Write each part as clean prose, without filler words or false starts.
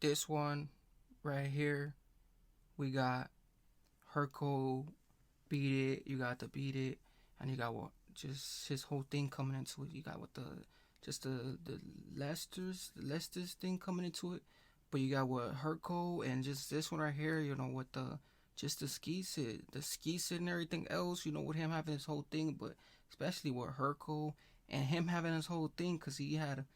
this one right here, we got Herco beat it. You got the beat it, and you got what just his whole thing coming into it. You got what the Lester's thing coming into it, but you got what Herco and just this one right here. You know what the just the ski sit and everything else. You know with him having his whole thing, but especially with Herco and him having his whole thing, cause he had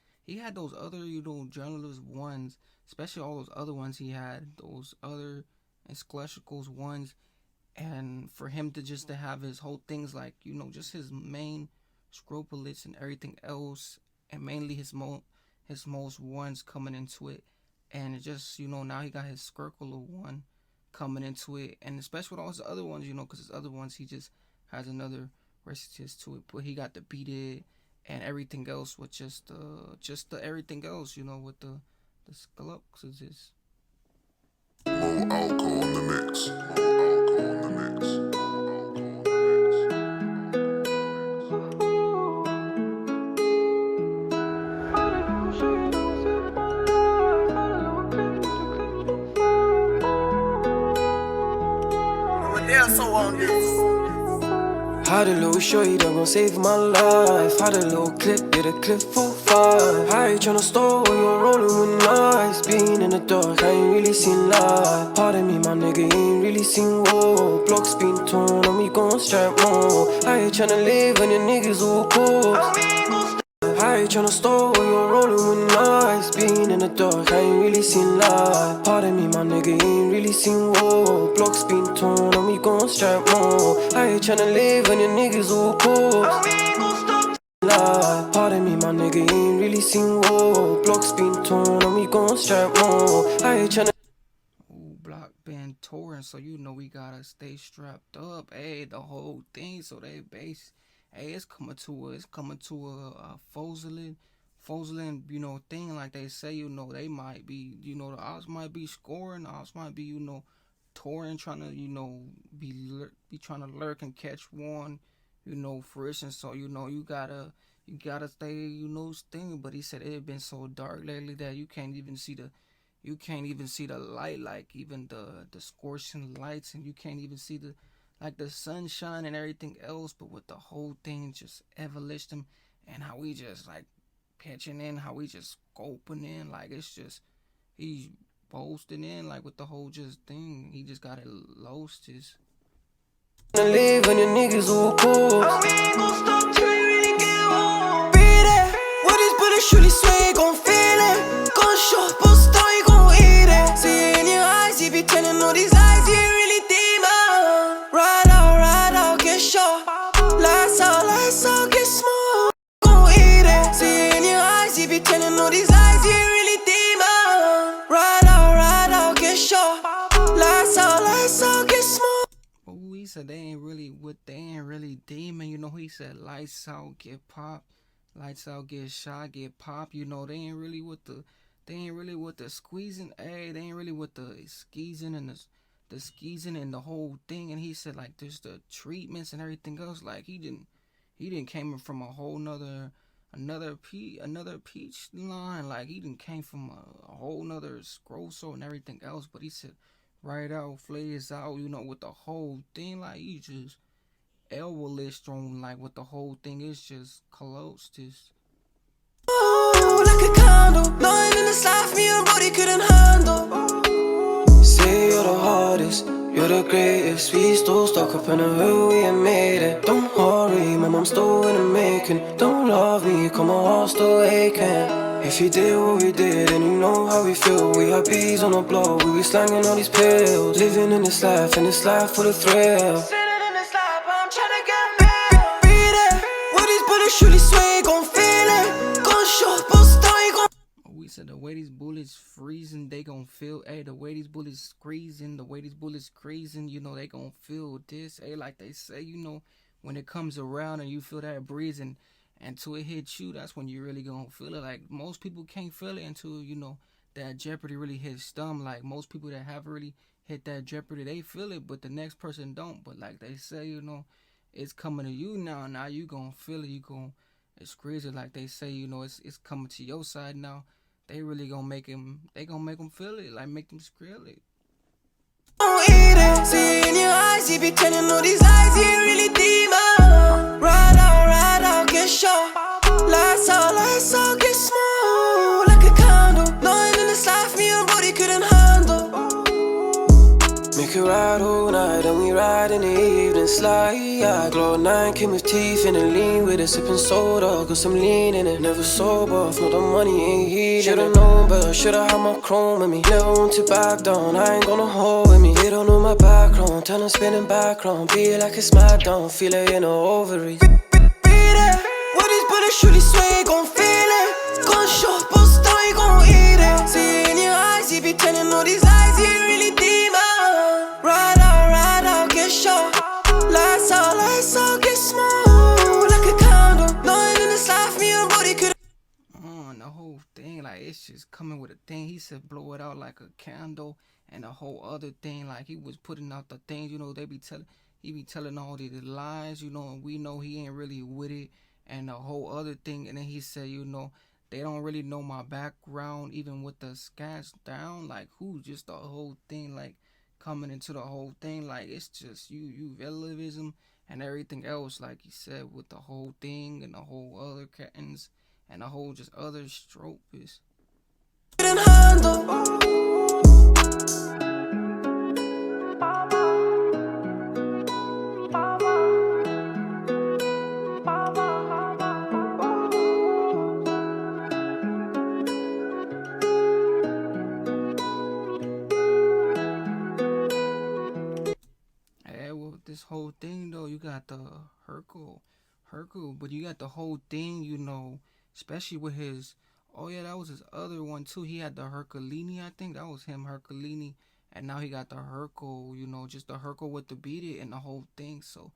those other journalist ones, especially all those other ones he had those other Skleschicals ones, and for him to just to have his whole things like just his main scrupulous and everything else, and mainly his most ones coming into it, and it just now he got his circle one coming into it, and especially with all his other ones, because his other ones he just has another recipe to it, but he got the beat it and everything else with just the everything else, with the sculpts. More alcohol in the mix. More alcohol in the mix. Had a little shorty that gon' save my life. Had a little clip, did a clip for 5. How you tryna store when you're rolling with knives? Being in the dark, I ain't really seen light. Pardon me, my nigga, ain't really seen war. Blocks been torn, and we gon' strike more. How you tryna live when your niggas all poor? How you tryna store when you're rolling with knives? Being in the dark, I ain't really seen light. Pardon me, my nigga, ain't really seen war. Blocks been torn, and we gon' strike more. How you tryna live when your niggas all poor? Pardon me, my nigga, ain't really seen war. Blocks been torn, and we gon' strike more. How you tryna Ooh, block band touring, so we gotta stay strapped up. Hey, the whole thing, so they base. Hey, it's coming to a Foslin, thing like they say. They might be, the ops might be scoring, the ops might be, touring, trying to, be trying to lurk and catch one, for instance. So you gotta stay, stinging. But he said it had been so dark lately that you can't even see the light, like even the scorching lights, and you can't even see the sunshine and everything else. But with the whole thing just evolution, and how we just like pitching in, how we just scoping in, like it's just he's posting in, like with the whole just thing. He just got it lost. Just live when your niggas all poor? Beat it. What is bullet surely swear you gon' feel it. Gon' short, bust down, you gon' eat it. See it in your eyes, you be telling all these lies, you ain't really demon. Ride out, get shot. Lights out, get small. Gon' eat it. See it in your eyes, you be telling all these lies, you ain't really demon. Ride out, get shot. Lights out, get small. oh, he said they ain't really demon. He said lights out, get pop, lights out, get shot, get pop. They ain't really with the squeezing. Hey, they ain't really with the skeezing and the skeezing and the whole thing. And he said like there's the treatments and everything else. Like he didn't came from a whole another peach line. Like he didn't came from a whole nother scroll and everything else. But he said right out, flays out, with the whole thing. Like he just elbow list on, like with the whole thing is just close. Just Like a candle, nothing in this life me and Brody couldn't handle. Say you're the hardest, you're the greatest. We still stuck up in the hood, we ain't made it. Don't worry, my mom's still in the making. Don't love me, come on, heart still aching. If you did what we did, and you know how we feel. We had bees on the block, we be slanging all these pills. Living in this life for the thrill. Sitting in this life, I'm tryna get real. Beat it, what these bullets surely swear you gon' feel it. Gon' short, bust down, you gon' we said the way these bullets freezing, they gon' feel. Hey, the way these bullets squeezing, the way these bullets creasing, they gon' feel this. Hey, like they say, when it comes around and you feel that breeze and until it hits you, that's when you really gonna feel it. Like most people can't feel it until that jeopardy really hits them. Like most people that have really hit that jeopardy, they feel it, but the next person don't. But like they say, it's coming to you now. Now you gonna feel it. You gonna it's crazy. Like they say, it's coming to your side now. they really gonna make him. They gonna make him feel it, like make them skrill it. Don't eat it. See in your eyes, he be telling all these lies, he ain't really demon. Ride out, get shot. Lights out, get small. Like a candle. Nothing in this life me and body couldn't handle. Make it ride all night, and we ride in the evening slide. Yeah, glow 9 came with teeth and a lean with it, sipping soda, got some lean in it. Never sober, if not the money ain't healing. Should've known better, should've had my chrome with me. Never want to back down, I ain't gonna hold with me. They don't know my background, turn on spinning background. Be it like a smackdown, feel it in the ovaries. Beat it, what these bullets surely swear you gon' feel it. Gunshot, bust down, you gon' eat it. See in your eyes, he be telling all these lies, he ain't really demon. Ride out, get shot. Lights out, get small. Like a candle. Nothing in this life me and body could. And the whole thing, like it's just coming with a thing. He said blow it out like a candle, and the whole other thing, like he was putting out the things. They be telling. He be telling all these lies. And we know he ain't really with it. And the whole other thing, and then he said, they don't really know my background, even with the scats down. Like who? Just the whole thing, like coming into the whole thing, like it's just you relativism and everything else, like he said, with the whole thing and the whole other curtains and the whole just other stroke is. Yeah, well, this whole thing though, you got the Herco, but you got the whole thing, especially with his. Oh yeah, that was his other one too. He had the Herculini, I think that was him, Herculini, and now he got the Herco. Just the Herco with the beat it and the whole thing. So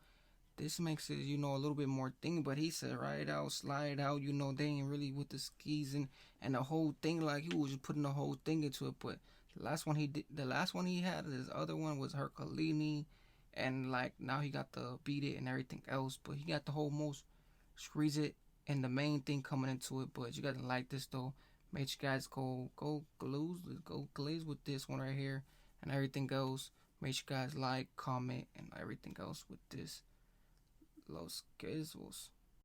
this makes it, a little bit more thing. But he said ride out, slide out. They ain't really with the skis and the whole thing. Like he was just putting the whole thing into it. But the last one he had, his other one was Herculini, and like now he got the beat it and everything else. But he got the whole most squeeze it and the main thing coming into it. But you gotta like this though. Make you guys go glaze with this one right here and everything else. Make you guys like, comment, and everything else with this. Los Quesos.